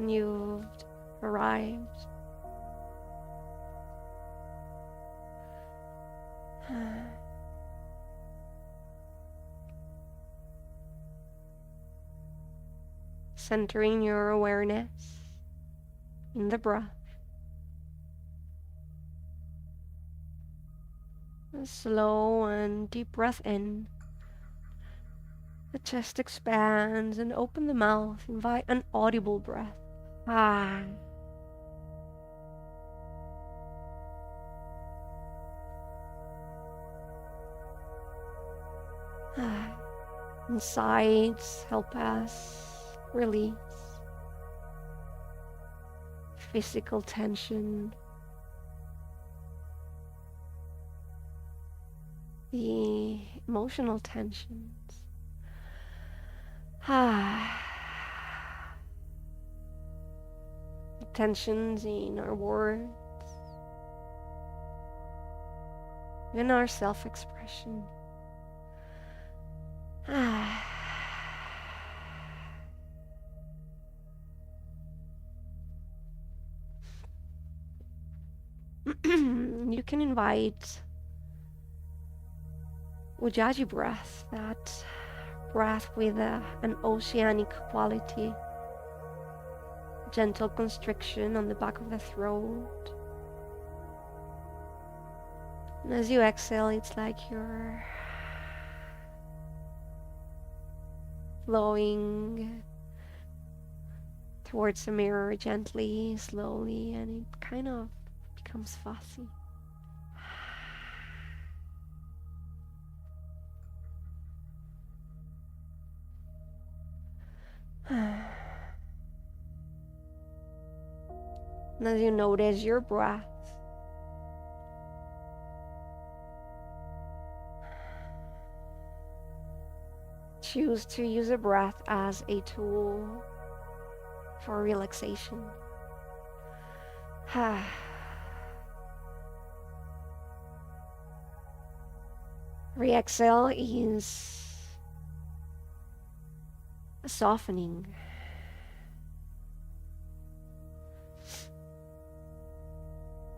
You've arrived. Centering your awareness in the breath. A slow and deep breath in. The chest expands and open the mouth. Invite an audible breath. Ah. Ah. And sides help us release physical tension, the emotional tensions. Tensions in our words, in our self-expression. You can invite Ujjayi breath, that breath with an oceanic quality, gentle constriction on the back of the throat. And as you exhale, it's like you're flowing towards the mirror gently, slowly, and it kind of becomes fussy. And as you notice your breath, choose to use a breath as a tool for relaxation. Re-exhale is a softening.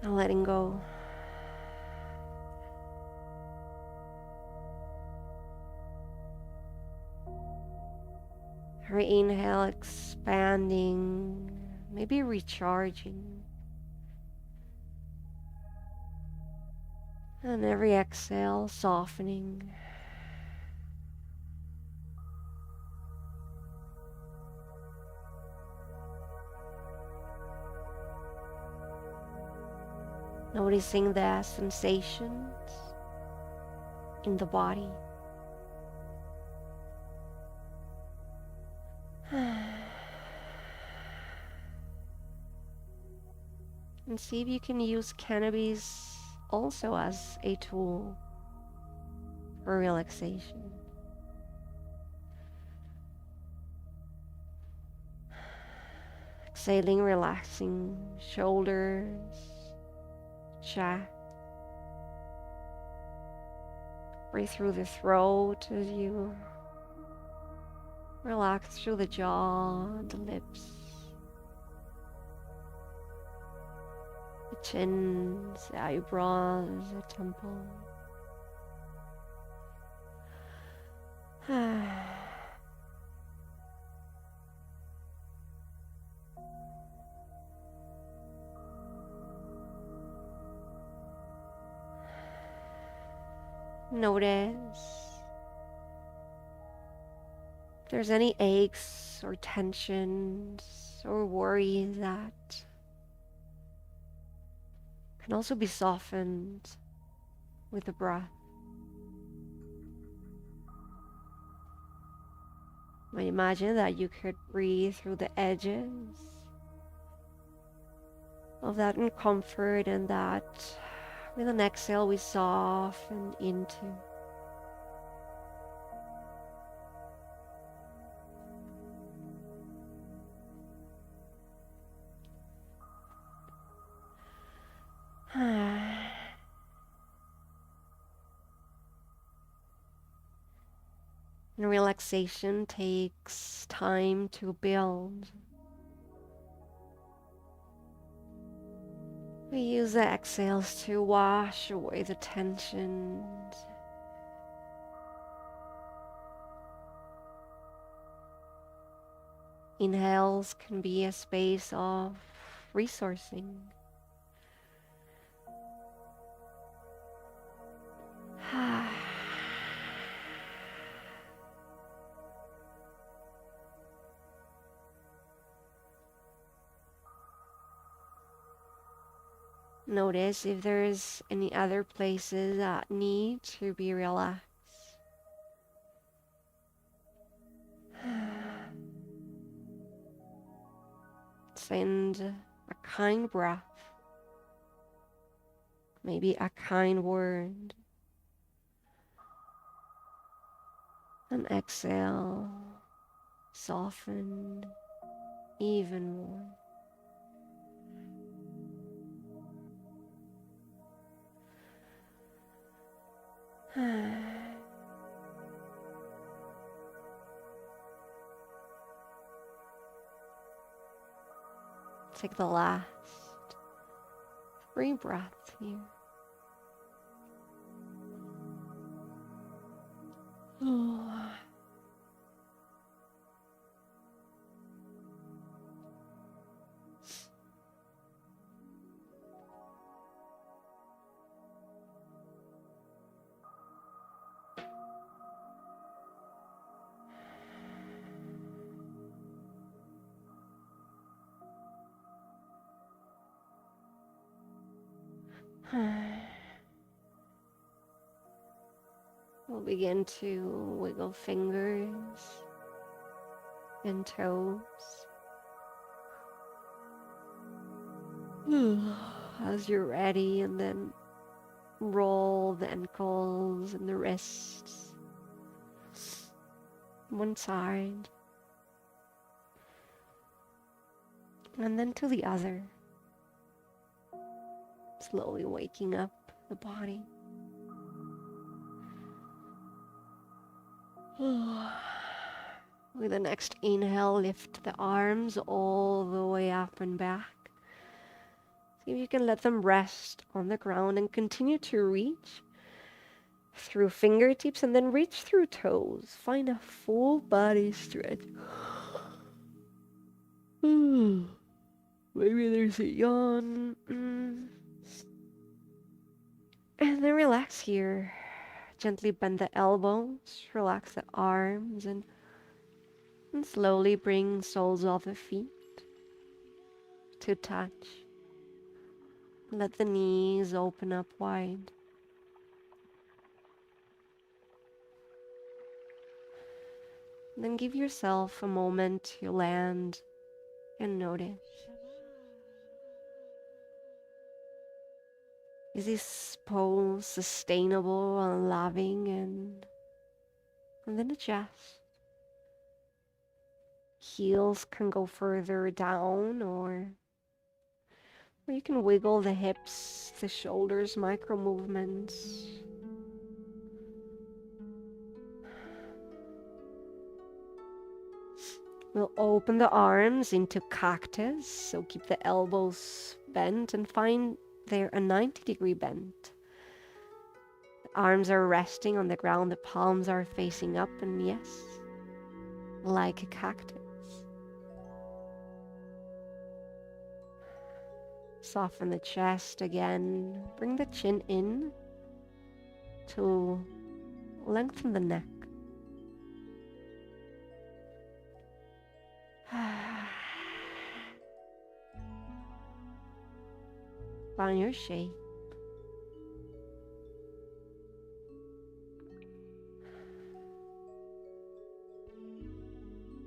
And letting go. Re-inhale, expanding, maybe recharging. And every exhale, softening. Noticing the sensations in the body. And see if you can use cannabis also as a tool for relaxation. Exhaling, relaxing shoulders, chest. Breathe through the throat as you relax through the jaw, the lips, the chin, the eyebrows, the temple. Notice if there's any aches or tensions or worries that can also be softened with the breath. I imagine that you could breathe through the edges of that discomfort, and that with an exhale we soften into. And relaxation takes time to build. We use the exhales to wash away the tensions. Inhales can be a space of resourcing. Notice if there's any other places that need to be relaxed. Send a kind breath, maybe a kind word, and exhale, soften even more. Take the last 3 breaths here. We'll begin to wiggle fingers and toes as you're ready, and then roll the ankles and the wrists one side and then to the other, slowly waking up the body. With the next inhale, lift the arms all the way up and back. See if you can let them rest on the ground and continue to reach through fingertips and then reach through toes. Find a full body stretch. Maybe there's a yawn. And then relax here. Gently bend the elbows, relax the arms, and slowly bring soles of the feet to touch. Let the knees open up wide. Then give yourself a moment to land and notice. Is this pose sustainable and loving? And then adjust. Heels can go further down, or you can wiggle the hips, the shoulders, micro movements. We'll open the arms into cactus, so keep the elbows bent and find there a 90-degree bend. The arms are resting on the ground, the palms are facing up, and yes, like a cactus. Soften the chest again. Bring the chin in to lengthen the neck. Find your shape.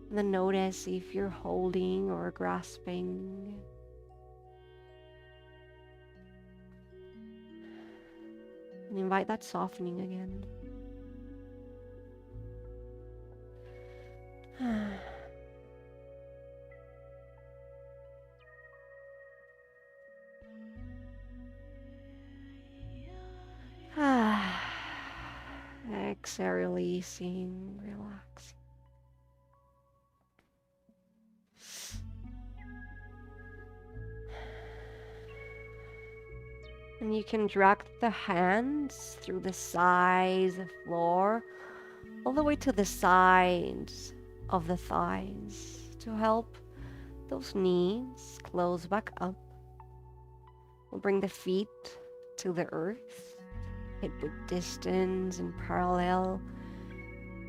And then notice if you're holding or grasping. And invite that softening again. Exhale, releasing, relaxing. And you can drag the hands through the sides, the floor, all the way to the sides of the thighs to help those knees close back up. We'll bring the feet to the earth, hip width distance and parallel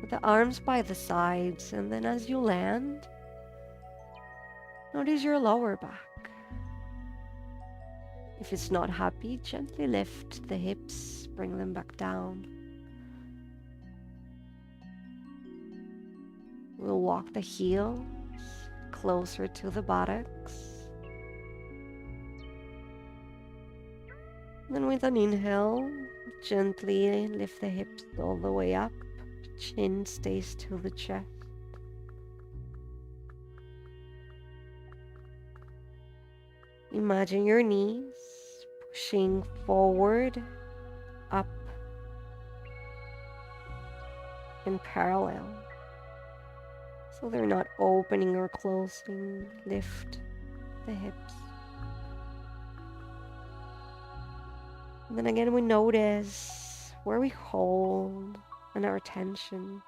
with the arms by the sides. And then as you land, notice your lower back. If it's not happy, gently lift the hips, bring them back down. We'll walk the heels closer to the buttocks. Then with an inhale, gently lift the hips all the way up. Chin stays to the chest. Imagine your knees pushing forward, up, in parallel. So they're not opening or closing. Lift the hips. And then again, we notice where we hold and our tensions.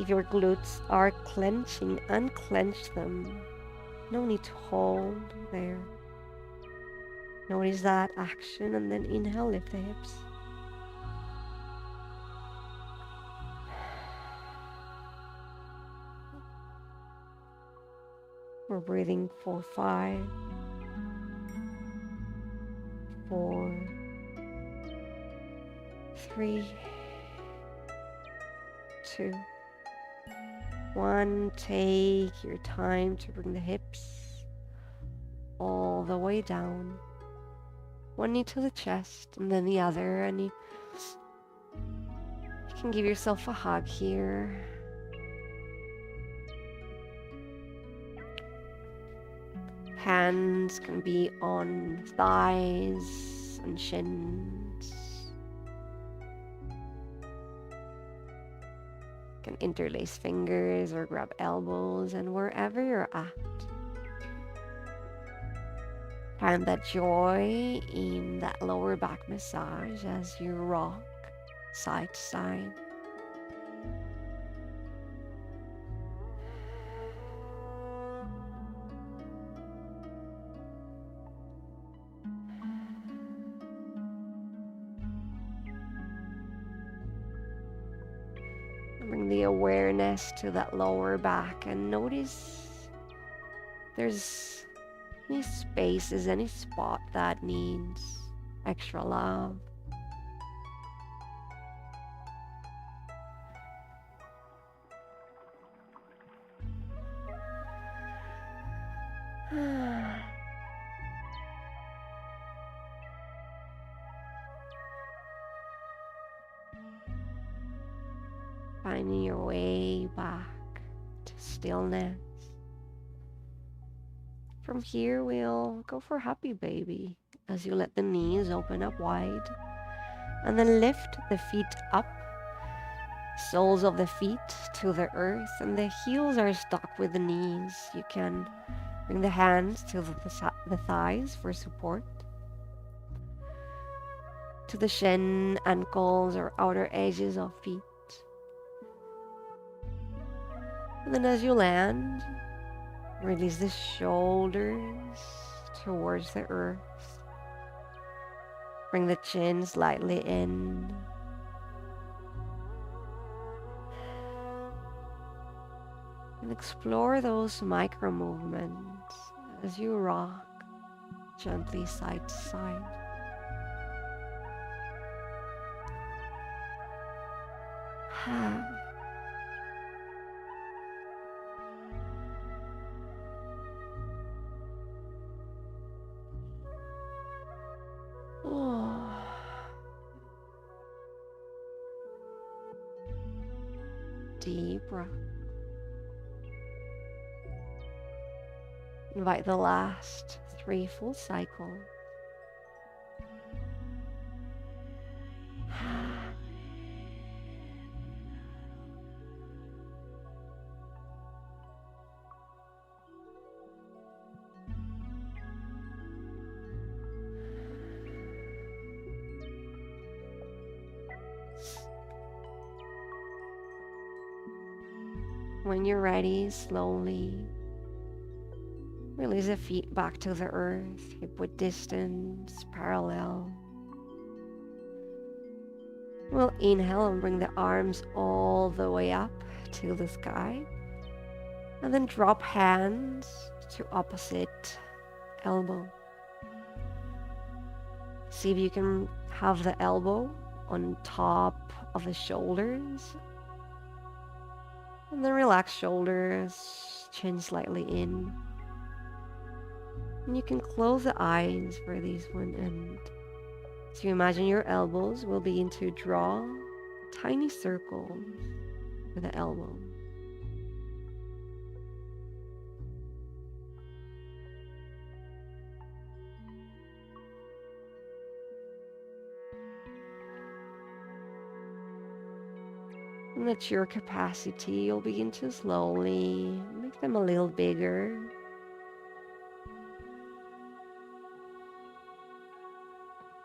If your glutes are clenching, unclench them. No need to hold there. Notice that action and then inhale, lift the hips. We're breathing for 5, 4, 3, 2, 1. Take your time to bring the hips all the way down. One knee to the chest and then the other. And you can give yourself a hug here. Hands can be on thighs and shins. You can interlace fingers or grab elbows, and wherever you're at, find that joy in that lower back massage as you rock side to side. Bring the awareness to that lower back and notice there's any spaces, any spot that needs extra love. Finding your way back to stillness. From here, we'll go for happy baby as you let the knees open up wide and then lift the feet up, soles of the feet to the earth, and the heels are stuck with the knees. You can bring the hands to the thighs for support, to the shin, ankles, or outer edges of feet. And then as you land, release the shoulders towards the earth. Bring the chin slightly in. And explore those micro movements as you rock gently side to side. Deep breath. Invite the last 3 full cycles. When you're ready, slowly release the feet back to the earth, hip width distance, parallel. We'll inhale and bring the arms all the way up to the sky. And then drop hands to opposite elbow. See if you can have the elbow on top of the shoulders. And then relax shoulders, chin slightly in. And you can close the eyes for this one. And so you imagine your elbows will begin to draw tiny circles with the elbow. And at your capacity, you'll begin to slowly make them a little bigger.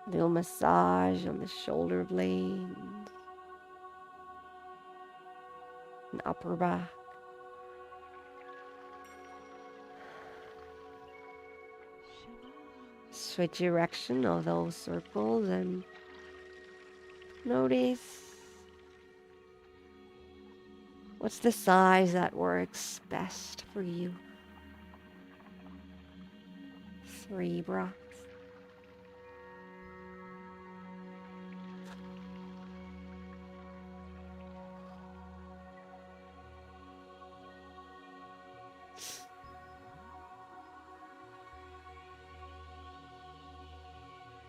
A little massage on the shoulder blades and upper back. Switch direction of those circles and notice what's the size that works best for you. 3 breaths.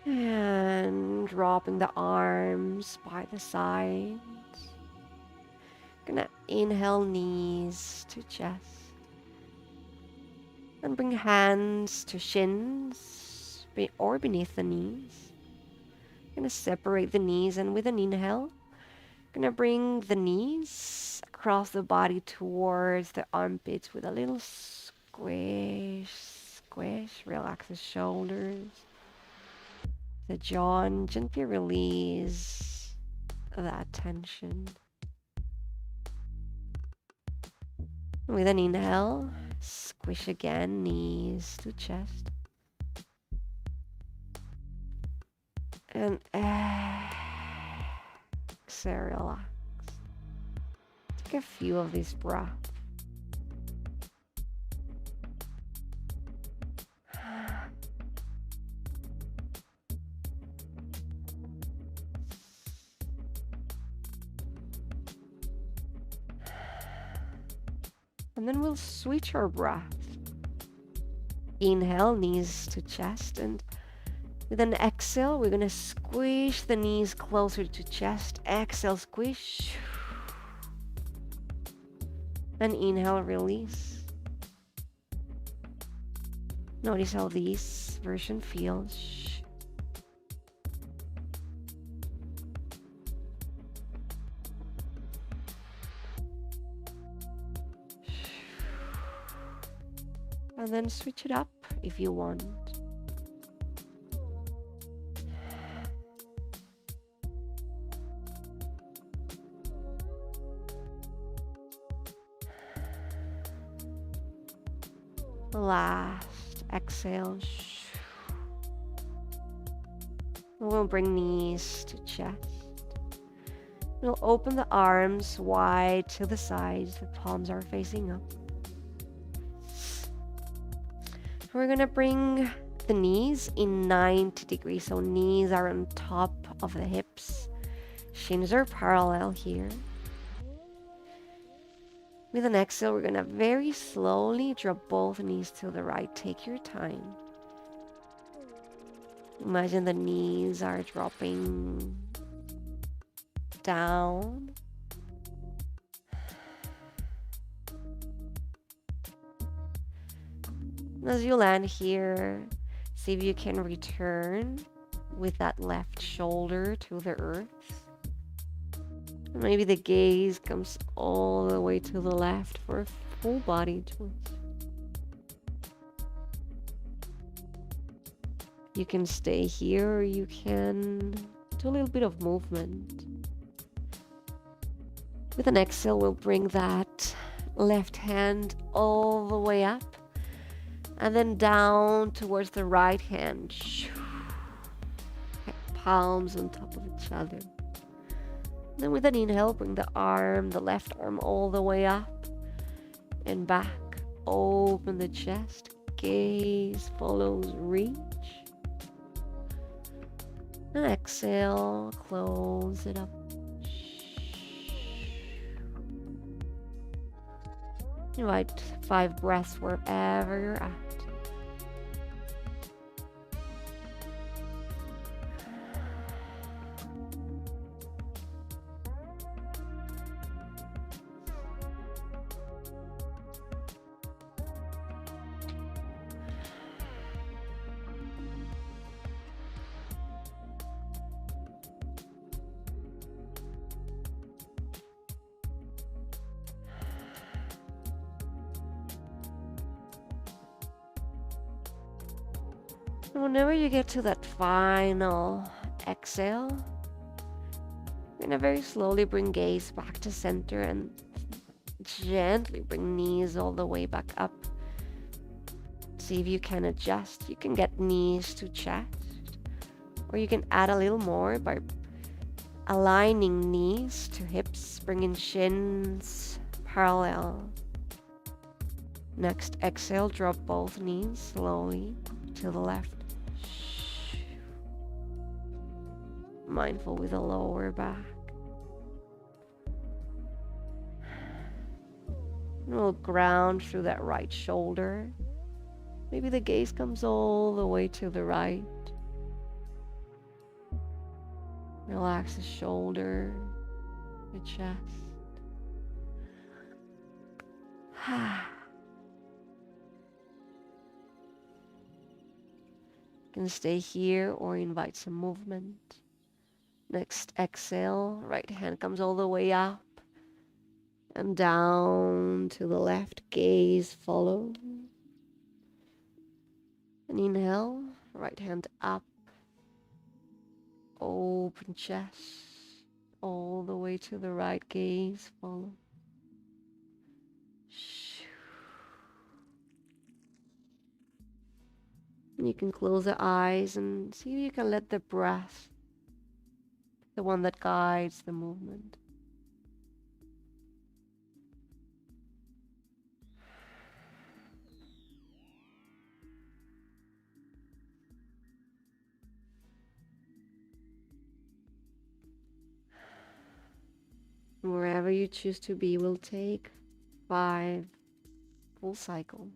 And dropping the arms by the sides. Gonna inhale, knees to chest. And bring hands to shins or beneath the knees. Gonna separate the knees, and with an inhale, gonna bring the knees across the body towards the armpits with a little squish, squish. Relax the shoulders, the jaw, and gently release that tension. With an inhale, squish again, knees to chest. And exhale, relax. Take a few of these breaths. And then we'll switch our breath. Inhale, knees to chest, and with an exhale, we're gonna squish the knees closer to chest. Exhale, squish. And inhale, release. Notice how this version feels. And then switch it up if you want. Last exhale. We'll bring knees to chest. We'll open the arms wide to the sides. The palms are facing up. We're gonna bring the knees in 90 degrees. So knees are on top of the hips. Shins are parallel here. With an exhale, we're gonna very slowly drop both knees to the right. Take your time. Imagine the knees are dropping down. As you land here, see if you can return with that left shoulder to the earth. Maybe the gaze comes all the way to the left for a full body twist. You can stay here, or you can do a little bit of movement. With an exhale, we'll bring that Left hand all the way up. And then down towards the right hand. Palms on top of each other. Then with an inhale, bring the left arm all the way up and back. Open the chest. Gaze follows reach. And exhale, close it up. Invite 5 breaths wherever you're at. And whenever you get to that final exhale, you're gonna very slowly bring gaze back to center and gently bring knees all the way back up. See if you can adjust. You can get knees to chest, or you can add a little more by aligning knees to hips, bringing shins parallel. Next exhale, drop both knees slowly to the left. Mindful with the lower back. And we'll ground through that right shoulder. Maybe the gaze comes all the way to the right. Relax the shoulder, the chest. You can stay here or invite some movement. Next exhale, right hand comes all the way up and down to the left, gaze follows. And inhale, right hand up, open chest, all the way to the right, gaze follow. And you can close the eyes and see if you can let the breath, the one that guides the movement. Wherever you choose to be will take 5 full cycles.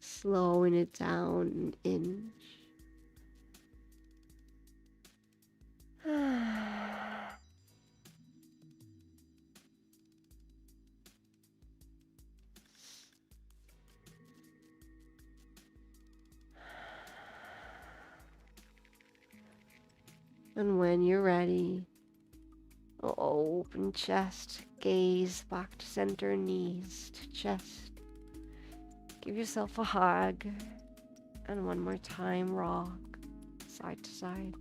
Slowing it down an inch. And when you're ready, open chest, gaze back to center, knees to chest. Give yourself a hug, and one more time, rock side to side.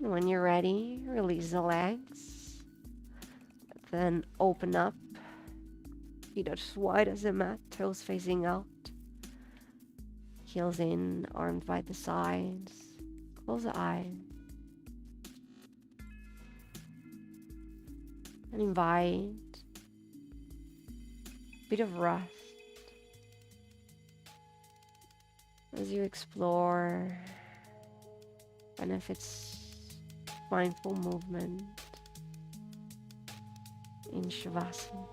And when you're ready, release the legs, then open up, feet as wide as a mat, toes facing out, heels in, arms by the sides. Close the eyes and invite a bit of rest as you explore benefits mindful movement in Shavasana.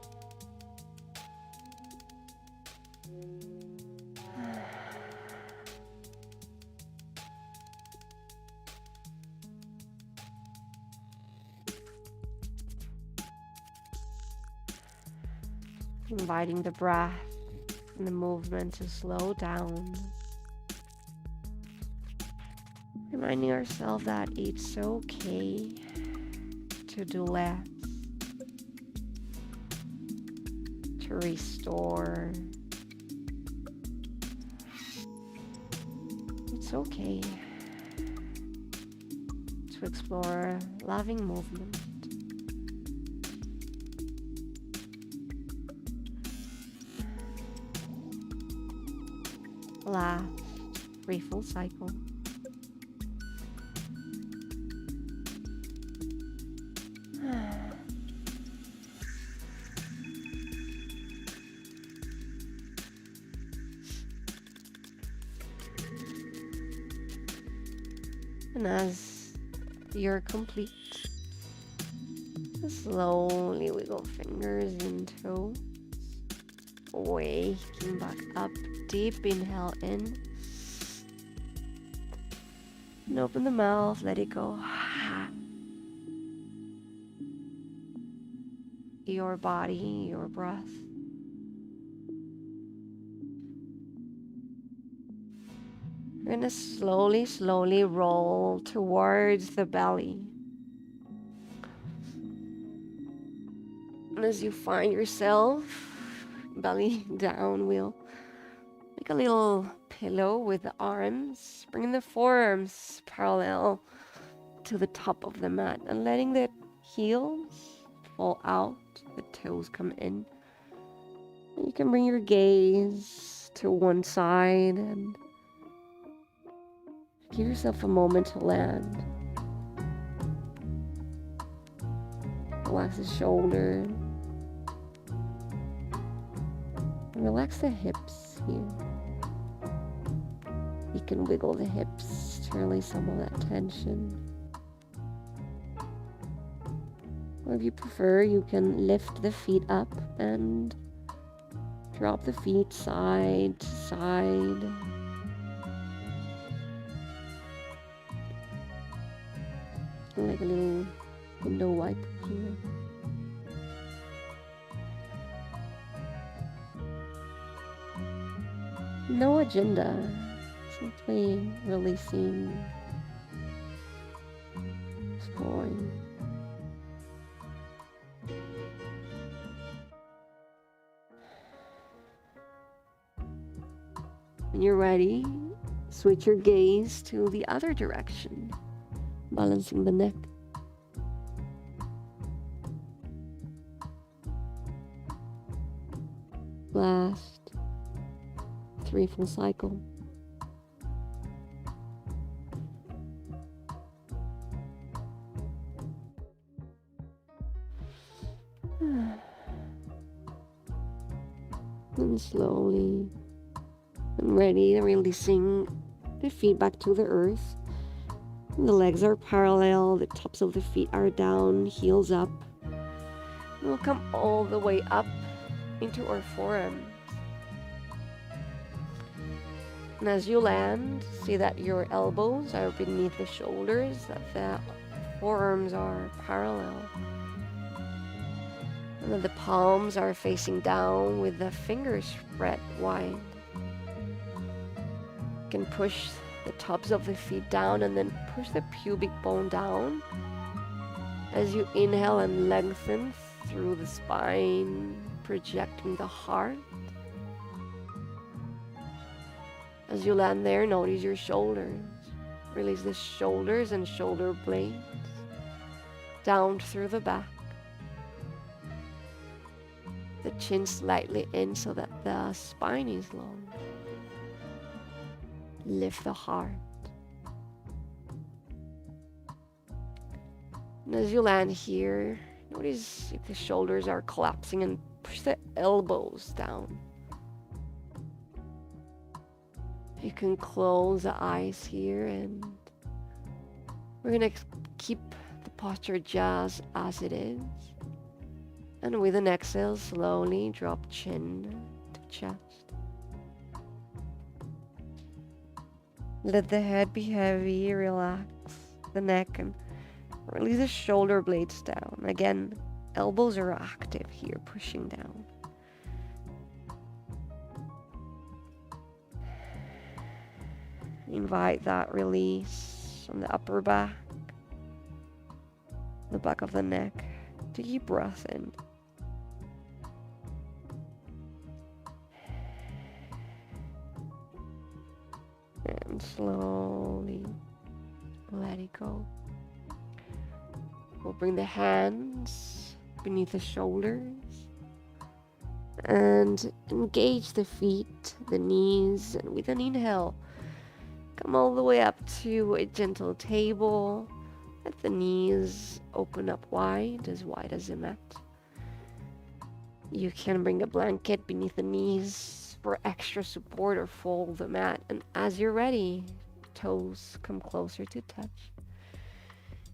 inviting the breath and the movement to slow down. Reminding ourselves that it's okay to do less, to restore. It's okay to explore loving movement. Last, full cycle. And as you're complete, slowly wiggle fingers and toes, waking back up. Deep inhale in, and open the mouth, let it go. Your body, your breath. You're gonna slowly roll towards the belly. And as you find yourself belly down, we'll make a little pillow with the arms, bringing the forearms parallel to the top of the mat and letting the heels fall out, the toes come in. And you can bring your gaze to one side and give yourself a moment to land. Relax the shoulders. Relax the hips here. You can wiggle the hips to release some of that tension. Or if you prefer, you can lift the feet up and drop the feet side to side. Like a little window wipe here. No agenda, simply releasing, exploring. When you're ready, switch your gaze to the other direction, balancing the neck. Last, 3 full cycle. And slowly, and ready, releasing the feet back to the earth. And the legs are parallel, the tops of the feet are down, heels up. And we'll come all the way up into our forearms. And as you land, see that your elbows are beneath the shoulders, that the forearms are parallel. And that the palms are facing down with the fingers spread wide. You can push the tops of the feet down and then push the pubic bone down as you inhale and lengthen through the spine, projecting the heart. As you land there, notice your shoulders. Release the shoulders and shoulder blades down through the back. The chin slightly in so that the spine is long. Lift the heart. And as you land here, notice if the shoulders are collapsing and push the elbows down. You can close the eyes here, and we're gonna keep the posture just as it is. And with an exhale, slowly drop chin to chest. Let the head be heavy, relax the neck, and release the shoulder blades down. Again, elbows are active here, pushing down. Invite that release from the upper back, the back of the neck. Deep breath in. And slowly let it go. We'll bring the hands beneath the shoulders and engage the feet, the knees, and with an inhale, come all the way up to a gentle table. Let the knees open up wide as a mat. You can bring a blanket beneath the knees for extra support or fold the mat. And as you're ready, toes come closer to touch.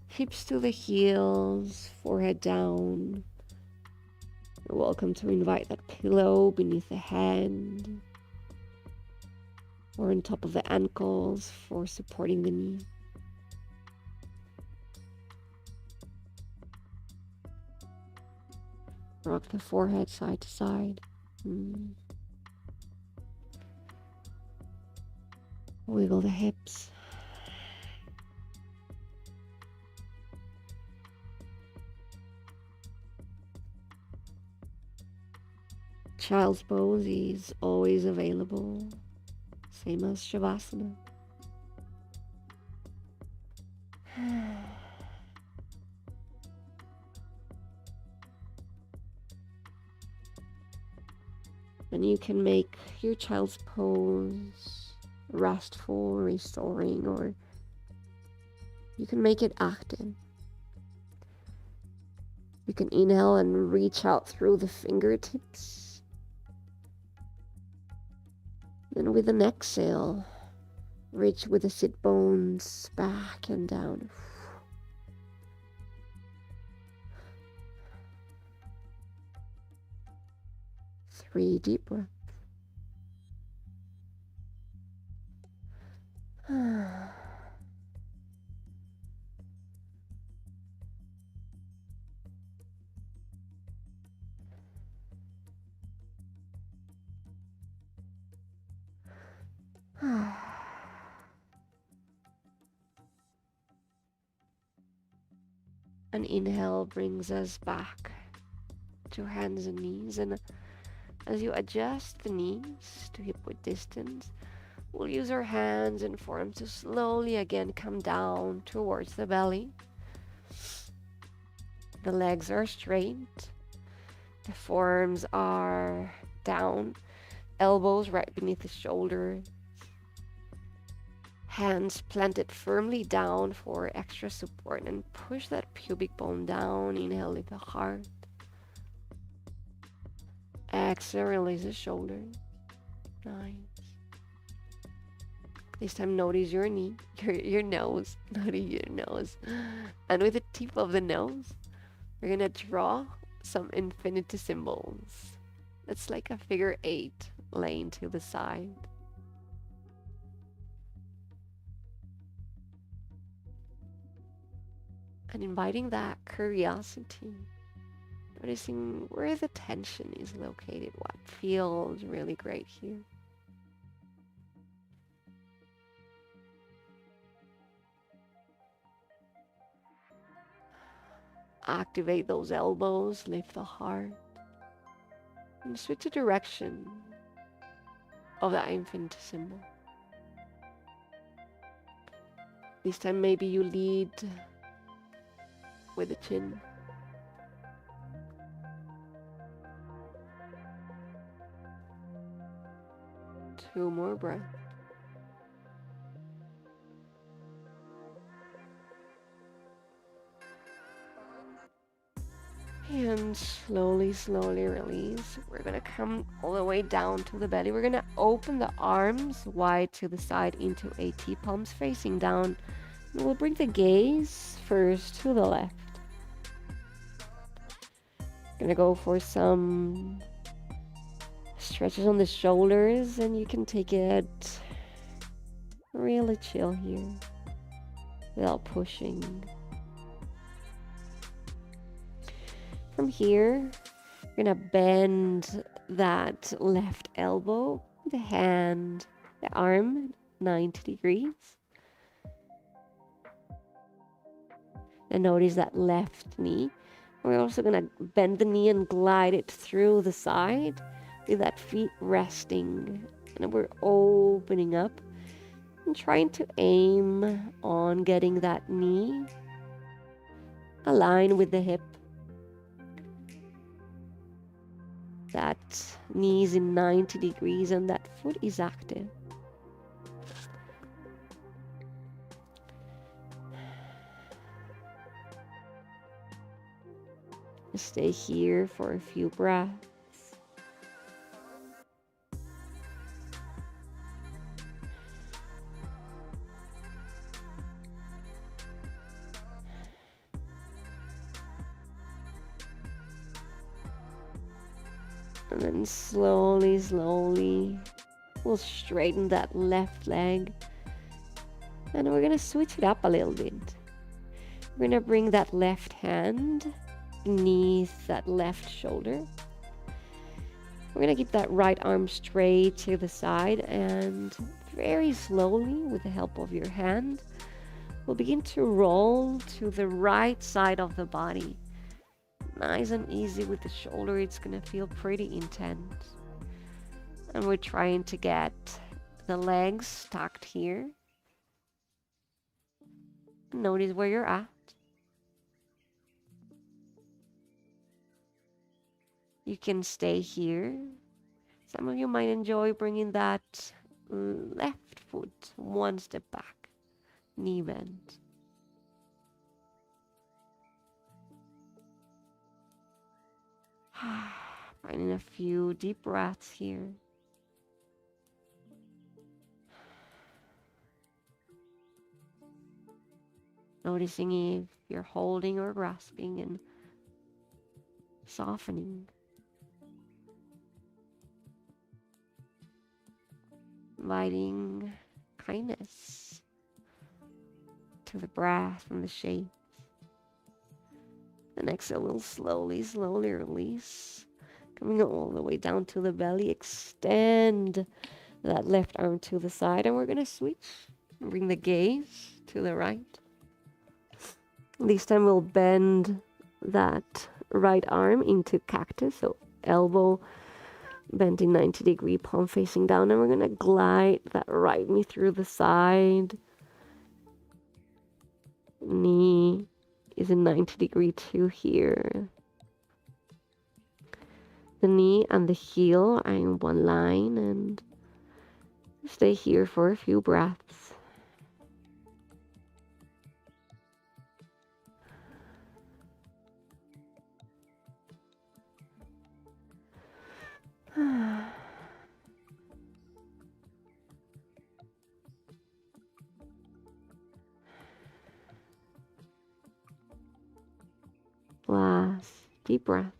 Hips to the heels, forehead down. You're welcome to invite that pillow beneath the head or on top of the ankles for supporting the knee. Rock the forehead side to side. Wiggle the hips. Child's pose is always available, same as Shavasana. And you can make your child's pose restful, restoring, or you can make it active. You can inhale and reach out through the fingertips. Then with an exhale, reach with the sit bones back and down. 3 deep breaths. An inhale brings us back to hands and knees, and as you adjust the knees to hip width distance, we'll use our hands and forearms to slowly again come down towards the belly. The legs are straight, the forearms are down, elbows right beneath the shoulders, hands planted firmly down for extra support, and push that pubic bone down. Inhale, lift the heart. Exhale, release the shoulders. Nice. This time notice your knee, your nose, notice your nose. And with the tip of the nose, we're gonna draw some infinity symbols. It's like a figure 8 laying to the side. And inviting that curiosity, noticing where the tension is located, what feels really great here. Activate those elbows, lift the heart, and switch the direction of that infinity symbol. This time maybe you lead with the chin. Two more breaths. And slowly, slowly release. We're gonna come all the way down to the belly. We're gonna open the arms wide to the side into a T, palms facing down. And we'll bring the gaze first to the left. Gonna go for some stretches on the shoulders, and you can take it really chill here without pushing. From here, we're gonna bend that left elbow, the hand, the arm, 90 degrees. And notice that left knee. We're also gonna bend the knee and glide it through the side with that feet resting. And we're opening up and trying to aim on getting that knee aligned with the hip. That knee is in 90 degrees and that foot is active. Stay here for a few breaths. And then slowly, we'll straighten that left leg. And we're gonna switch it up a little bit. We're gonna bring that left hand beneath that left shoulder. We're gonna keep that right arm straight to the side, and very slowly, with the help of your hand, we'll begin to roll to the right side of the body. Nice and easy with the shoulder. It's gonna feel pretty intense. And we're trying to get the legs tucked here. Notice where you're at. You can stay here. Some of you might enjoy bringing that left foot one step back, knee bend. Finding a few deep breaths here. Noticing if you're holding or grasping and softening. Inviting kindness to the breath and the shapes. And exhale, we'll slowly release. Coming all the way down to the belly. Extend that left arm to the side. And we're going to switch. Bring the gaze to the right. This time we'll bend that right arm into cactus. So elbow bent in 90 degree, palm facing down. And we're going to glide that right knee through the side. Knee is in 90 degree too here. The knee and the heel are in one line, and stay here for a few breaths. Last deep breath.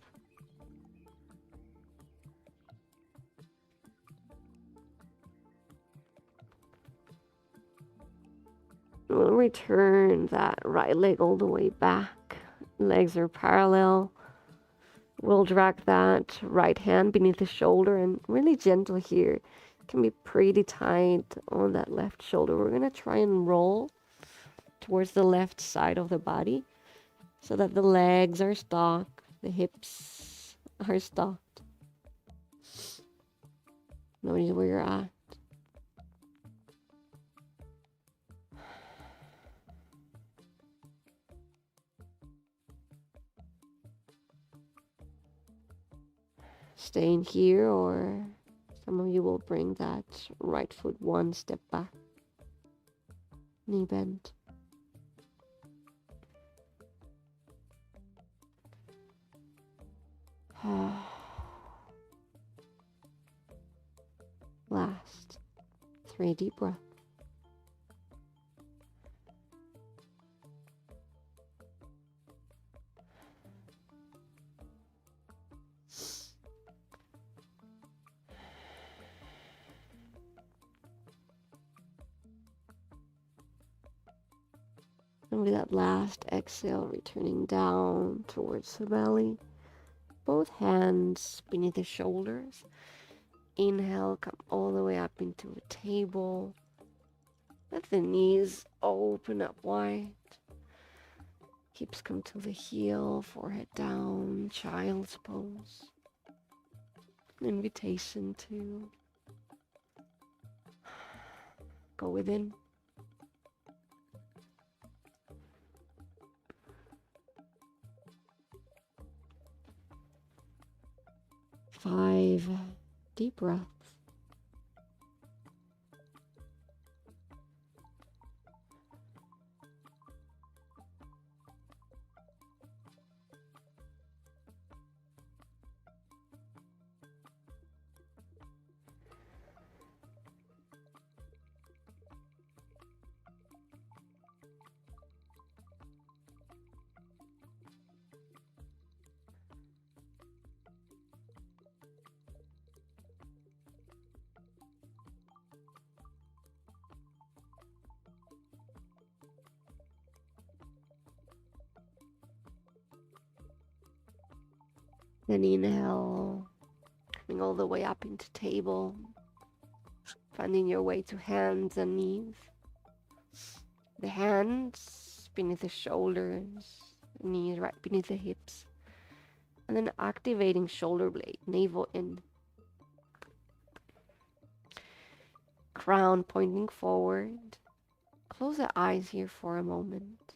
We'll return that right leg all the way back. Legs are parallel. We'll drag that right hand beneath the shoulder and really gentle here. It can be pretty tight on that left shoulder. We're going to try and roll towards the left side of the body so that the legs are stuck, the hips are stopped. Notice where you're at. Staying here, or some of you will bring that right foot one step back, knee bend. Last 3 deep breaths. And with that last exhale, returning down towards the belly. Both hands beneath the shoulders. Inhale, come all the way up into a table. Let the knees open up wide. Hips come to the heel, forehead down, child's pose. An invitation to go within. Five deep breaths. Then inhale, coming all the way up into table, finding your way to hands and knees. The hands beneath the shoulders, the knees right beneath the hips. And then activating shoulder blade, navel in. Crown pointing forward. Close the eyes here for a moment.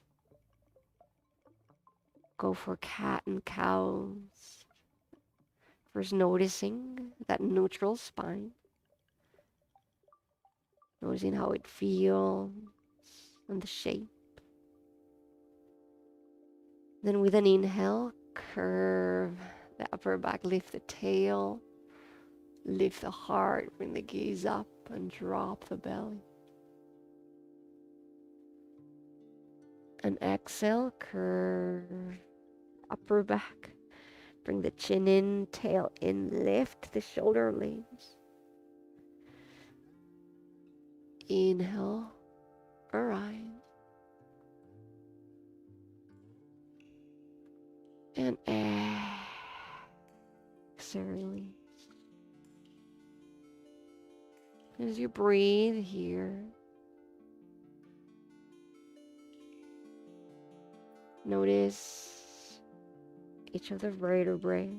Go for cat and cows. First noticing that neutral spine. Noticing how it feels and the shape. Then with an inhale, curve the upper back, lift the tail, lift the heart, bring the gaze up and drop the belly. And exhale, curve upper back. Bring the chin in, tail in, lift the shoulder blades. Inhale, arise. And exhale, release. As you breathe here, notice each of the vertebrae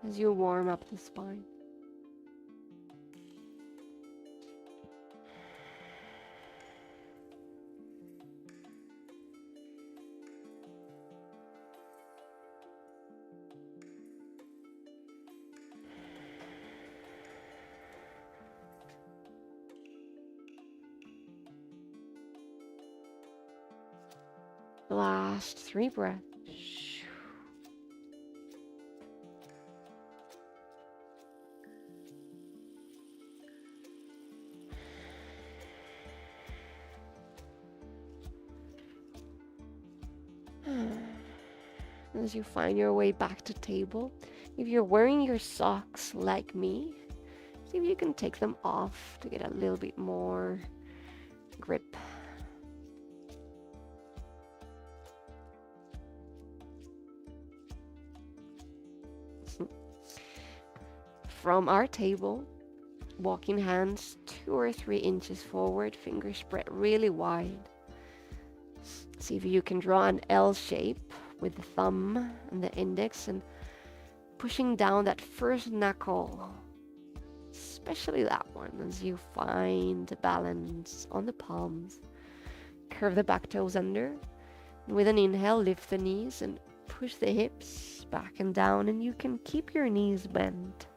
as you warm up the spine. Last 3 breaths. As you find your way back to table, if you're wearing your socks like me, see if you can take them off to get a little bit more grip. From our table, walking hands 2 or 3 inches forward, fingers spread really wide. See if you can draw an L shape with the thumb and the index and pushing down that first knuckle, especially that one, as you find balance on the palms. Curve the back toes under. And with an inhale, lift the knees and push the hips back and down, and you can keep your knees bent.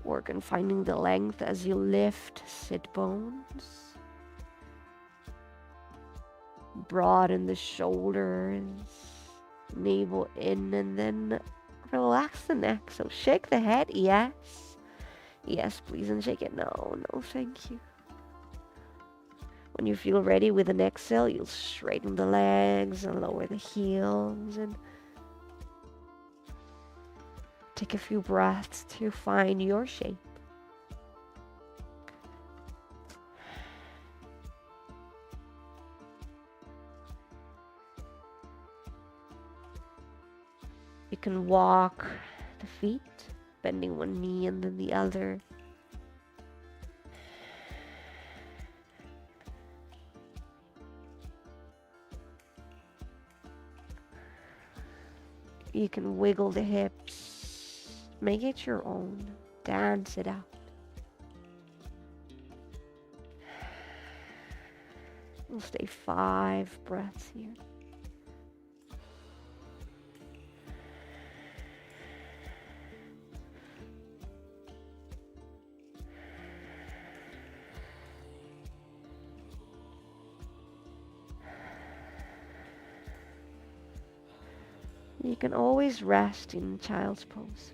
Work on finding the length as you lift sit bones. Broaden the shoulders, navel in, and then relax the neck. So shake the head, yes. Yes, please, and shake it. No, no, thank you. When you feel ready with an exhale, you'll straighten the legs and lower the heels and take a few breaths to find your shape. You can walk the feet, bending one knee and then the other. You can wiggle the hips, make it your own, dance it out. We'll stay 5 breaths here. You can always rest in child's pose.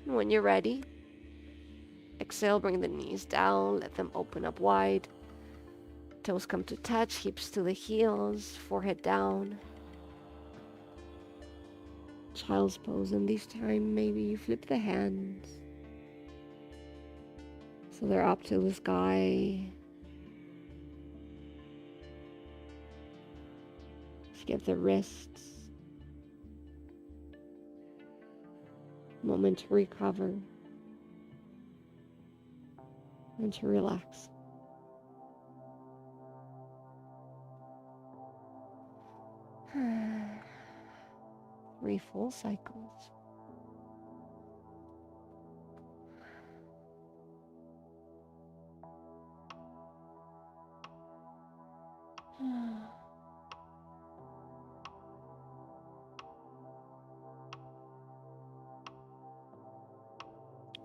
When you're ready, exhale, bring the knees down, let them open up wide. Toes come to touch, hips to the heels, forehead down. Child's pose, and this time maybe you flip the hands so they're up to the sky. Just give the wrists a moment to recover and to relax. Three full cycles.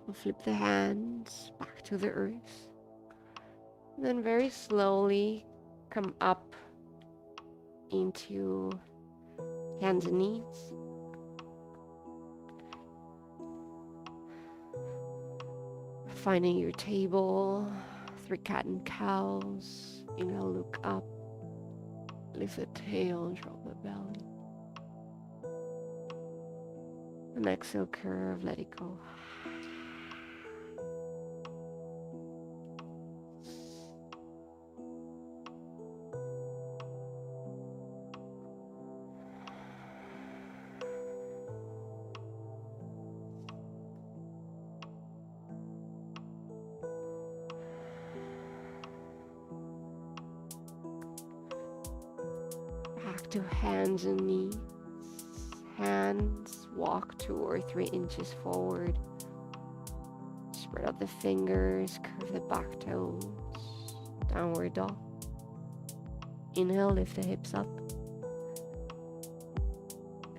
We'll flip the hands back to the earth. And then very slowly come up into hands and knees. Finding your table, 3 cat and cows. Inhale, look up. Lift the tail, drop the belly. And exhale, curve, let it go. Back to hands and knees. Hands walk 2 or 3 inches forward. Spread out the fingers, curve the back toes. Downward dog. Inhale, lift the hips up.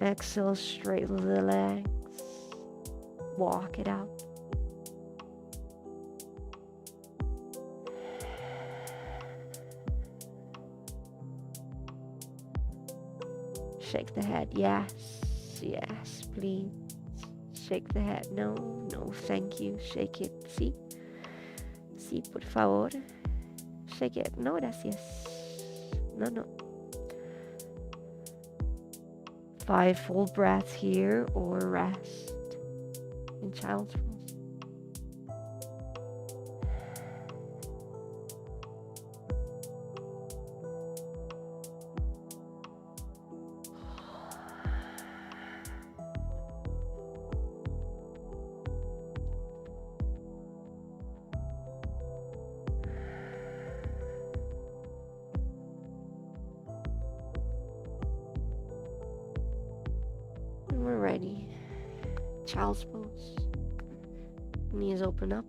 Exhale, straighten the legs. Walk it out. Shake the head, yes, yes, please. Shake the head, no, no, thank you. Shake it, sí, sí, por favor. Shake it, no, gracias. No, no. 5 full breaths here or rest in child's pose. We're ready. Child's pose. Knees open up.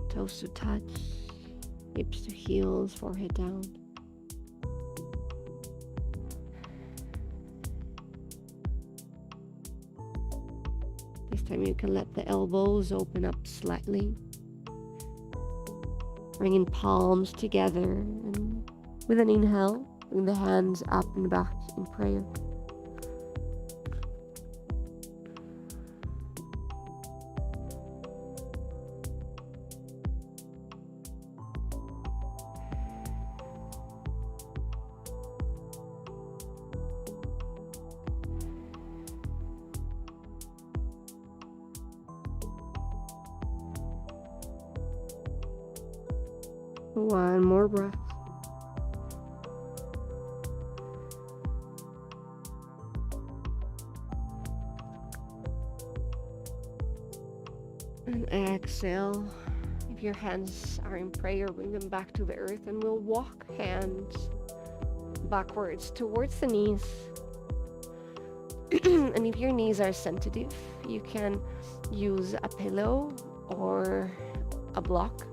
Toes to touch. Hips to heels, forehead down. This time you can let the elbows open up slightly. Bringing palms together, and with an inhale, bring the hands up and back in prayer. One more breath. And exhale. If your hands are in prayer, bring them back to the earth and we'll walk hands backwards towards the knees. And if your knees are sensitive, you can use a pillow or a block.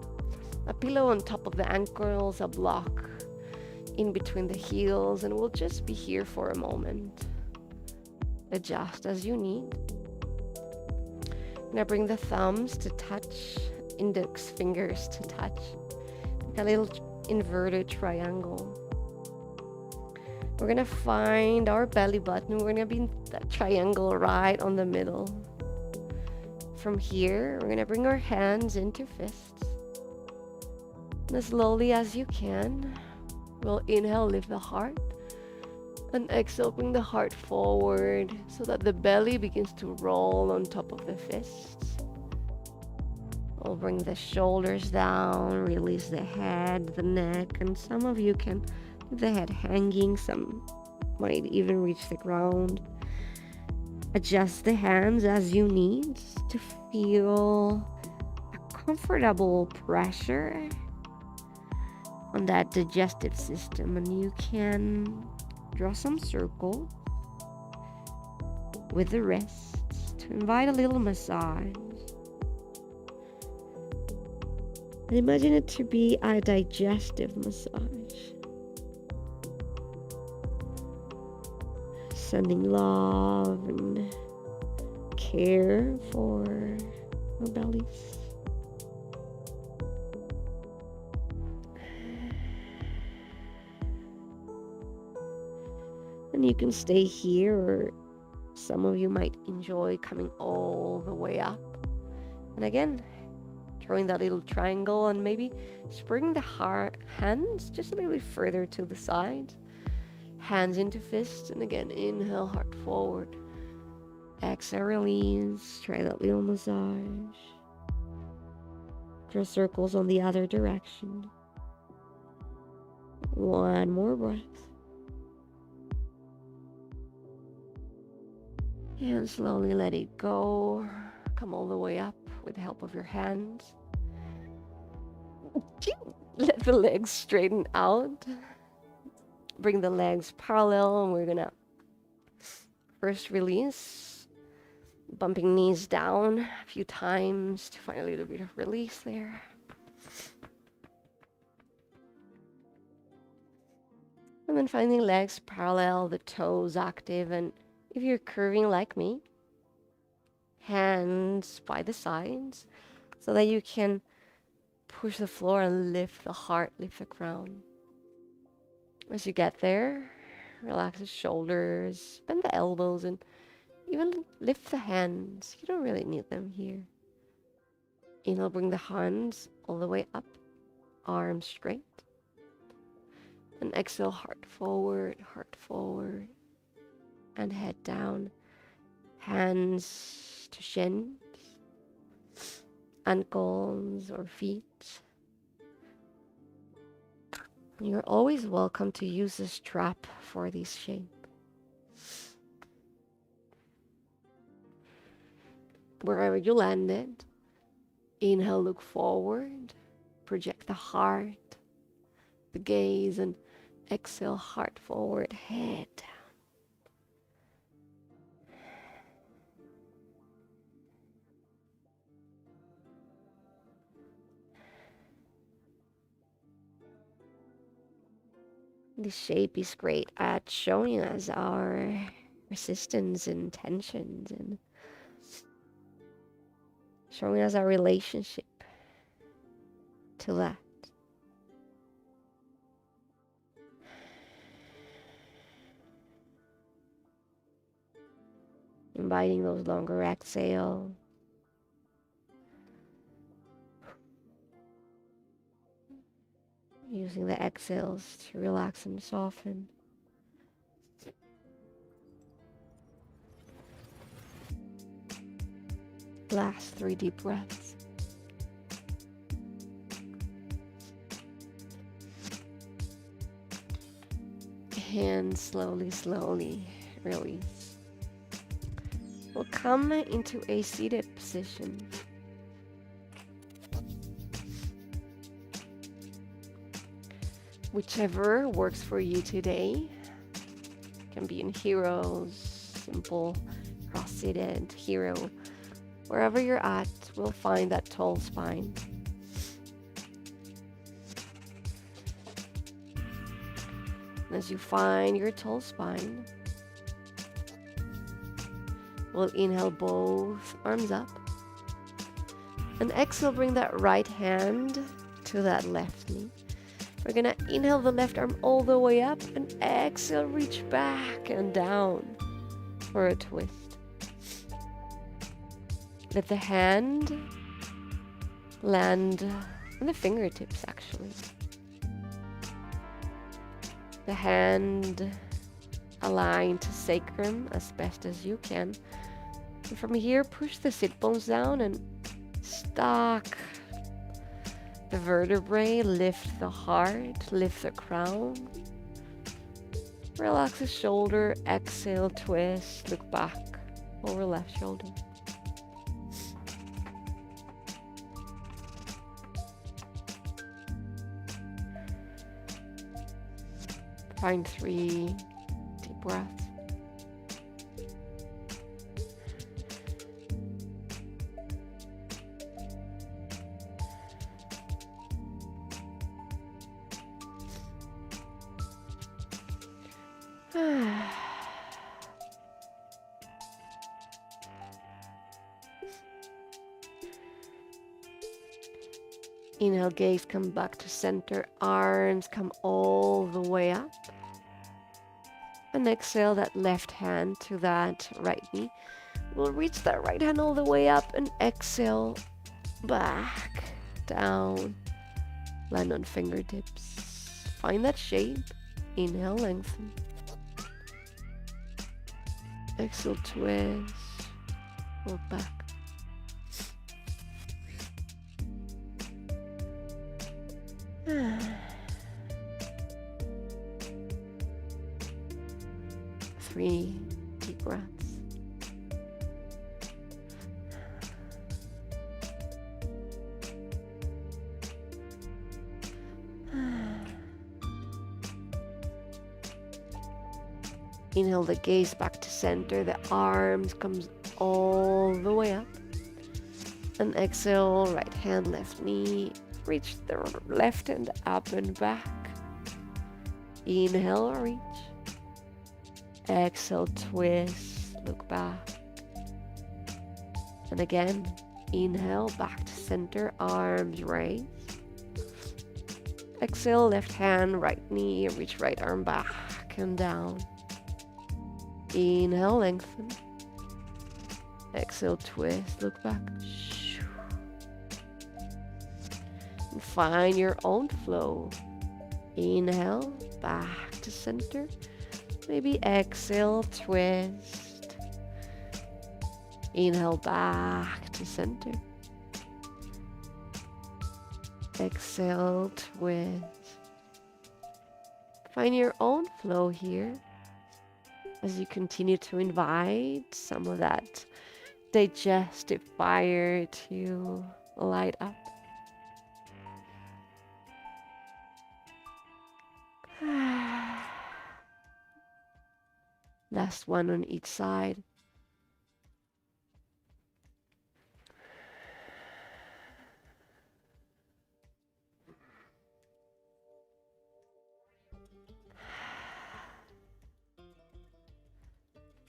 A pillow on top of the ankles, a block in between the heels, and we'll just be here for a moment. Adjust as you need. Now bring the thumbs to touch, index fingers to touch, like a little inverted triangle. We're gonna find our belly button. We're gonna be in that triangle right on the middle. From here, we're gonna bring our hands into fists. And as slowly as you can, we'll inhale, lift the heart. And exhale, bring the heart forward so that the belly begins to roll on top of the fists. We'll bring the shoulders down, release the head, the neck, and some of you can leave the head hanging, some might even reach the ground. Adjust the hands as you need to feel a comfortable pressure on that digestive system, and you can draw some circles with the wrists to invite a little massage. And imagine it to be a digestive massage. Sending love and care for our bellies. And you can stay here, or some of you might enjoy coming all the way up. And again, drawing that little triangle and maybe spreading the hands just a little bit further to the side. Hands into fists, and again, inhale, heart forward. Exhale, release. Try that little massage. Draw circles on the other direction. One more breath. And slowly let it go. Come all the way up with the help of your hands. Let the legs straighten out. Bring the legs parallel, and we're gonna first release, bumping knees down a few times to find a little bit of release there. And then finding legs parallel, the toes active, and if you're curving like me, hands by the sides so that you can push the floor and lift the heart, lift the crown. As you get there, relax the shoulders, bend the elbows, and even lift the hands. You don't really need them here. Inhale, bring the hands all the way up, arms straight. And exhale, heart forward, and head down. Hands to shins, ankles or feet. You're always welcome to use this strap for this shape. Wherever you landed, inhale, look forward, project the heart, the gaze, and exhale, heart forward, head down. This shape is great at showing us our resistance and tensions, and showing us our relationship to that. Inviting those longer exhales. Using the exhales to relax and soften. Last 3 deep breaths. And slowly, slowly release. We'll come into a seated position. whichever works for you today. Can be in heroes, simple, cross-seated, hero. Wherever you're at, we'll find that tall spine. And as you find your tall spine, we'll inhale both arms up. And exhale, bring that right hand to that left knee. We're gonna inhale the left arm all the way up and exhale, reach back and down for a twist. Let the hand land on the fingertips, actually. The hand aligned to sacrum as best as you can. And from here, push the sit bones down and stack the vertebrae, lift the heart, lift the crown. Relax the shoulder, exhale, twist, look back over left shoulder. Find 3 deep breaths. Inhale, gaze come back to center, arms come all the way up. And exhale that left hand to that right knee. We'll reach that right hand all the way up and exhale back, down, land on fingertips. Find that shape, inhale, lengthen. Exhale, twist, look back. Three deep breaths. Inhale the gaze back to center, the arms comes all the way up. And exhale, right hand, left knee, reach the left hand up and back. Inhale, reach. Exhale, twist, look back. And again, inhale, back to center, arms raised. Exhale, left hand, right knee, reach right arm back and down. Inhale, lengthen. Exhale, twist, look back. And find your own flow. Inhale, back to center. Maybe exhale, twist. Inhale, back to center. Exhale, twist. Find your own flow here as you continue to invite some of that digestive fire to light up. Last one on each side.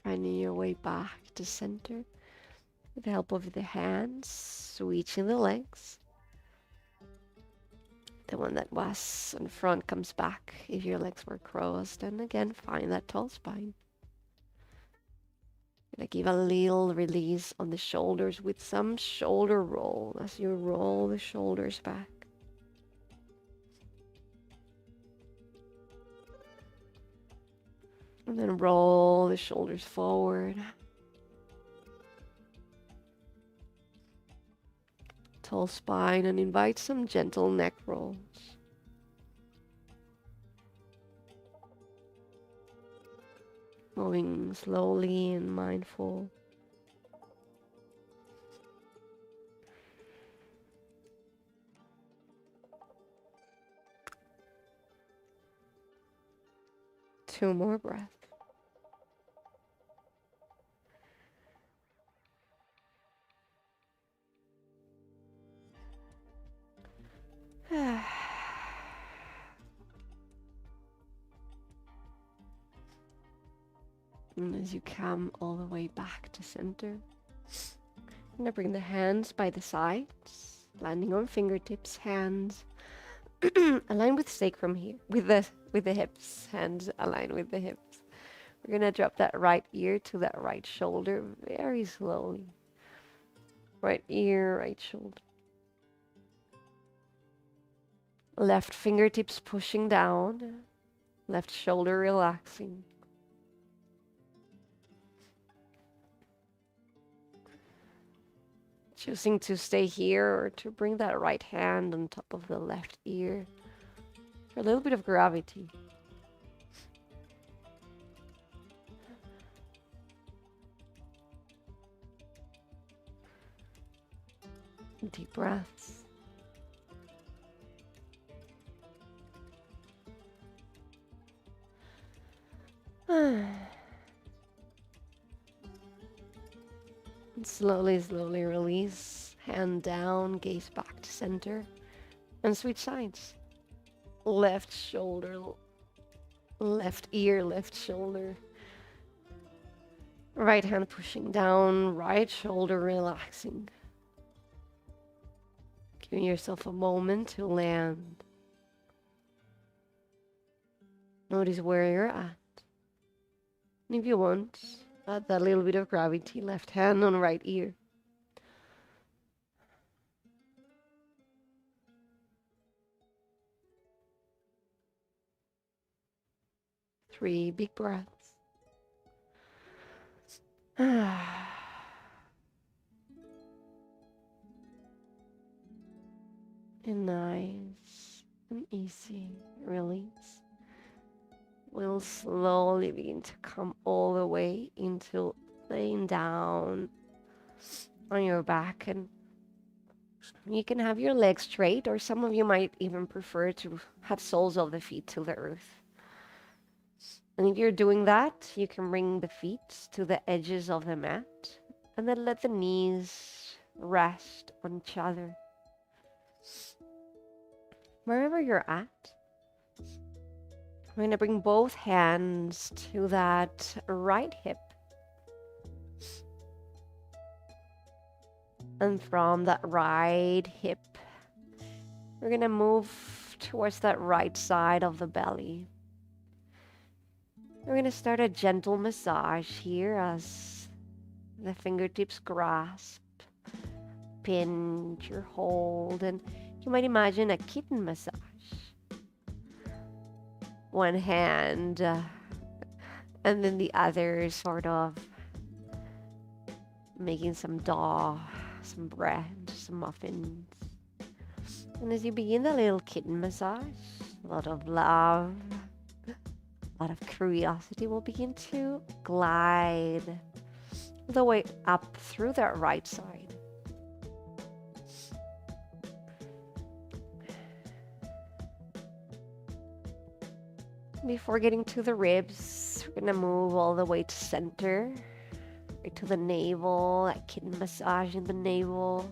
Finding your way back to center with the help of the hands, switching the legs. The one that was in front comes back if your legs were crossed, and again find that tall spine. Gonna give a little release on the shoulders with some shoulder roll as you roll the shoulders back. And then roll the shoulders forward. Tall spine, and invite some gentle neck rolls. Moving slowly and mindful. 2 more breaths. And as you come all the way back to center, I'm gonna bring the hands by the sides, landing on fingertips, hands align with sacrum here, with the hips, hands align with the hips. We're gonna drop that right ear to that right shoulder very slowly. Right ear, right shoulder. Left fingertips pushing down, left shoulder relaxing. Choosing to stay here or to bring that right hand on top of the left ear for a little bit of gravity. Deep breaths. And slowly, slowly release. Hand down, gaze back to center. And switch sides. Left shoulder, left ear, left shoulder. Right hand pushing down, right shoulder relaxing. Giving yourself a moment to land. Notice where you're at. And if you want, add that little bit of gravity, left hand on right ear. Three big breaths. And nice and easy release. We'll slowly begin to come all the way into laying down on your back, and you can have your legs straight, or some of you might even prefer to have soles of the feet to the earth. And if you're doing that, you can bring the feet to the edges of the mat and then let the knees rest on each other. Wherever you're at, I'm going to bring both hands to that right hip. And from that right hip, we're going to move towards that right side of the belly. We're going to start a gentle massage here as the fingertips grasp, pinch or hold, and you might imagine a kitten massage. One hand and then the other sort of making some dough, some bread, some muffins. And as you begin the little kitten massage, a lot of love, a lot of curiosity will begin to glide the way up through that right side. Before getting to the ribs, we're gonna move all the way to center, right to the navel, that kitten massage in the navel.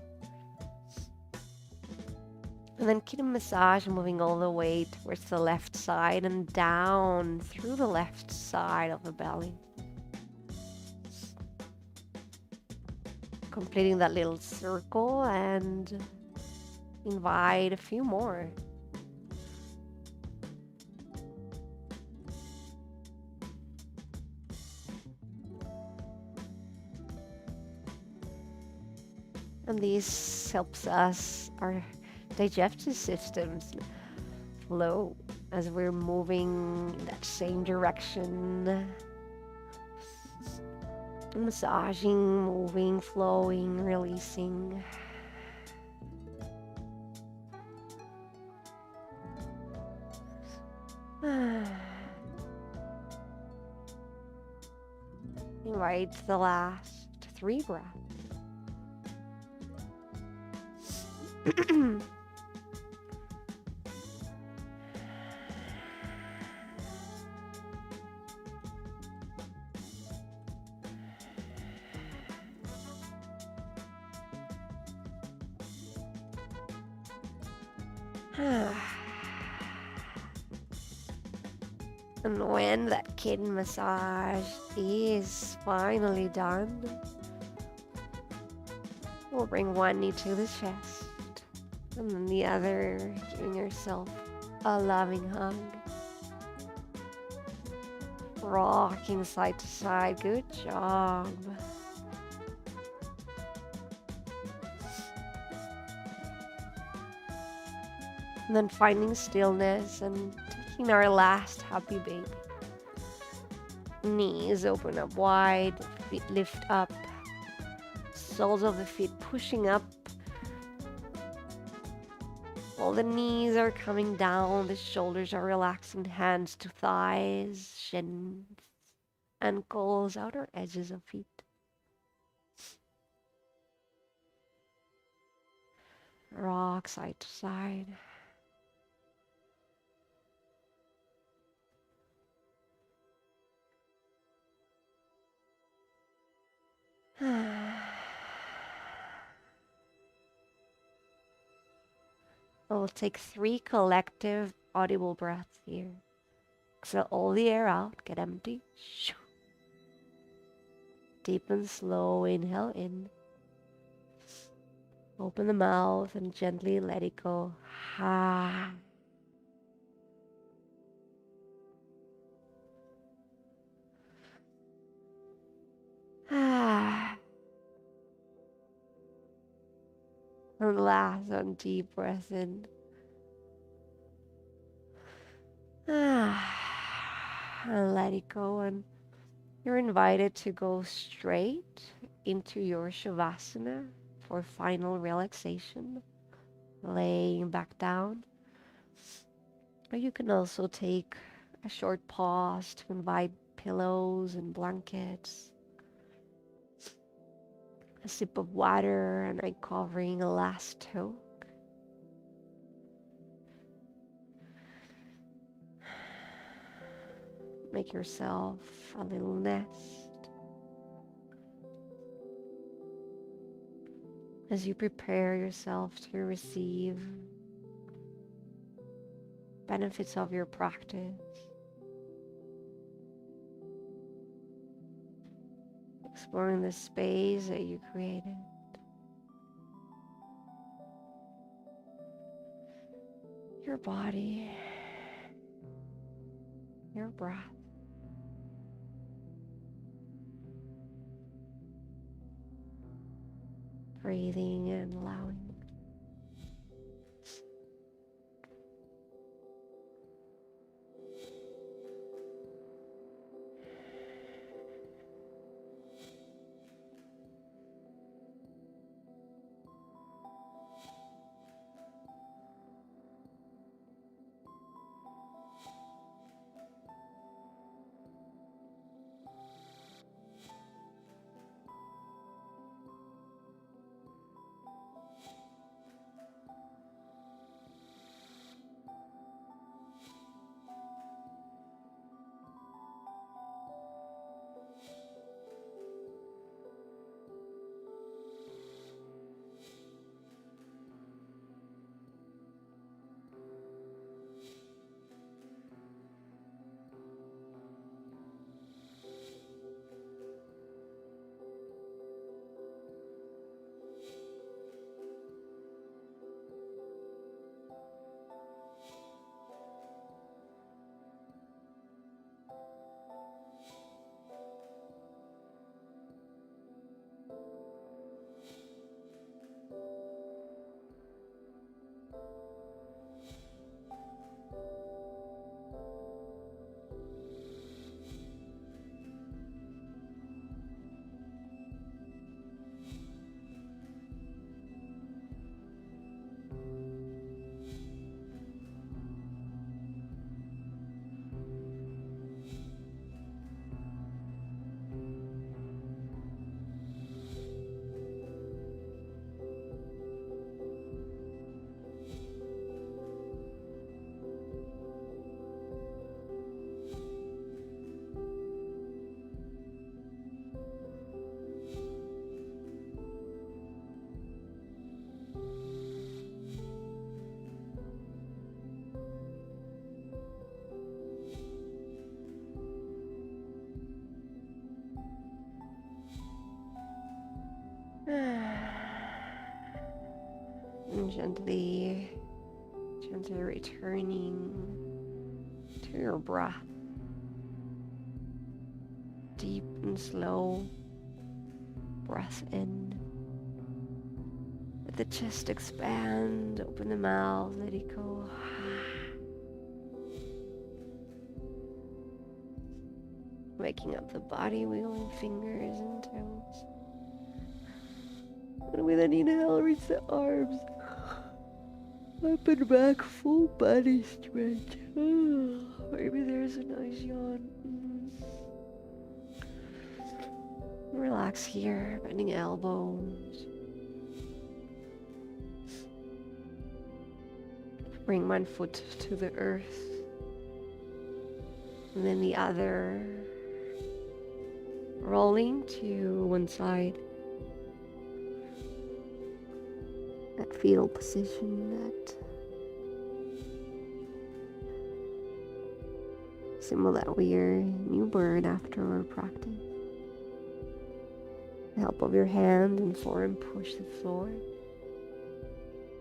And then kitten massage moving all the way towards the left side and down through the left side of the belly. Completing that little circle and invite a few more. And this helps us, our digestive systems, flow as we're moving in that same direction. Massaging, moving, flowing, releasing. Invite the last 3 breaths. And when that kitten massage is finally done, we'll bring one knee to the chest and then the other, giving yourself a loving hug. Rocking side to side. Good job. And then finding stillness and taking our last happy baby. Knees open up wide, feet lift up, soles of the feet pushing up. All the knees are coming down, the shoulders are relaxing, hands to thighs, shins, ankles, outer edges of feet. Rock side to side. We'll take 3 collective audible breaths here. Exhale all the air out, get empty. Deep and slow inhale in. Open the mouth and gently let it go. Ha. Ah. And last one, deep breath in. Ah. And let it go. And you're invited to go straight into your Shavasana for final relaxation. Laying back down. Or you can also take a short pause to invite pillows and blankets. A sip of water and eye covering, a last toke. Make yourself a little nest. As you prepare yourself to receive benefits of your practice. Exploring the space that you created. Your body, your breath. Breathing and allowing. And gently returning to your breath. Deep and slow breath in. Let the chest expand, open the mouth, let it go. Waking up the body, wiggling fingers and toes. And with an inhale, reach the arms. Up and back, full body stretch. Maybe there's a nice yawn. Relax here, bending elbows. Bring one foot to the earth. And then the other. Rolling to one side. That fetal position, that symbol that we're newborn after our practice. The help of your hand and forearm push the floor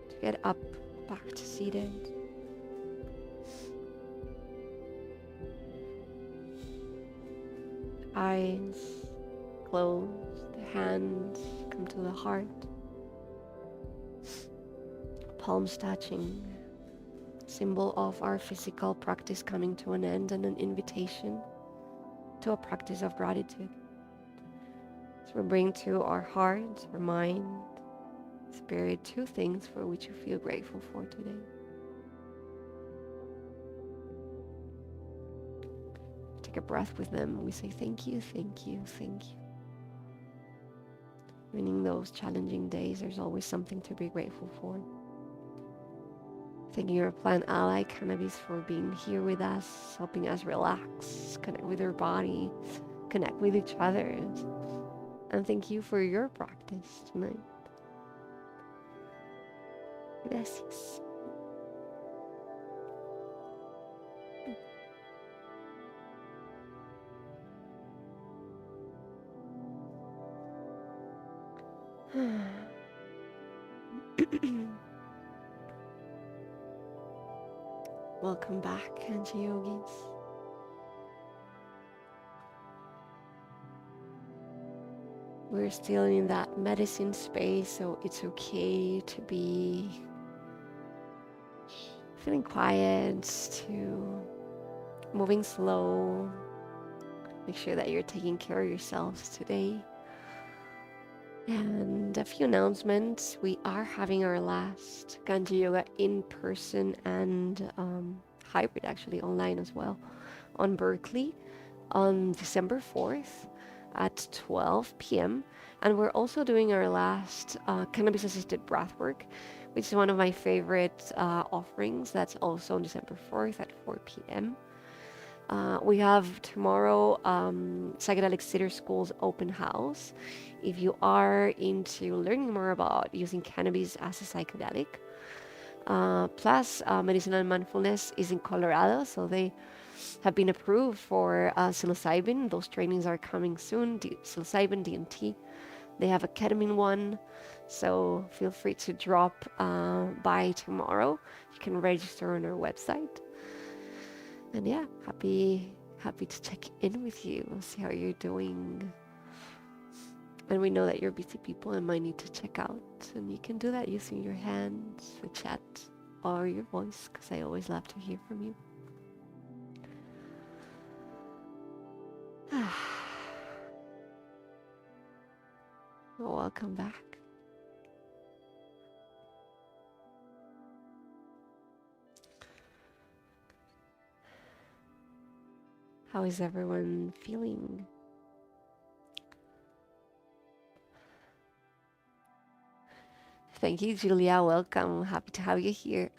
to get up, back to seated. Eyes closed, the hands come to the heart. Palms touching, symbol of our physical practice coming to an end and an invitation to a practice of gratitude. So we bring to our heart, our mind, spirit, 2 things for which you feel grateful for today. Take a breath with them. We say thank you, thank you, thank you. Even in those challenging days, there's always something to be grateful for. Thanking our plant ally, cannabis, for being here with us, helping us relax, connect with our body, connect with each other. And thank you for your practice tonight. Gracias. Welcome back, Ganja Yogis. We're still in that medicine space, so it's okay to be feeling quiet, to moving slow. Make sure that you're taking care of yourselves today. And a few announcements. We are having our last Ganja Yoga in person and hybrid, actually online as well, on Berkeley on December 4th at 12 p.m. And we're also doing our last cannabis-assisted breathwork, which is one of my favorite offerings. That's also on December 4th at 4 p.m. We have tomorrow Psychedelic Sitter School's open house. If you are into learning more about using cannabis as a psychedelic, plus medicinal mindfulness is in Colorado, so they have been approved for psilocybin. Those trainings are coming soon. Psilocybin, DMT. They have a ketamine one, so feel free to drop by tomorrow. You can register on our website. And yeah, happy to check in with you, see how you're doing. And we know that you're busy people and might need to check out. And you can do that using your hands, the chat, or your voice, because I always love to hear from you. Welcome back. How is everyone feeling? Thank you, Julia. Welcome. Happy to have you here.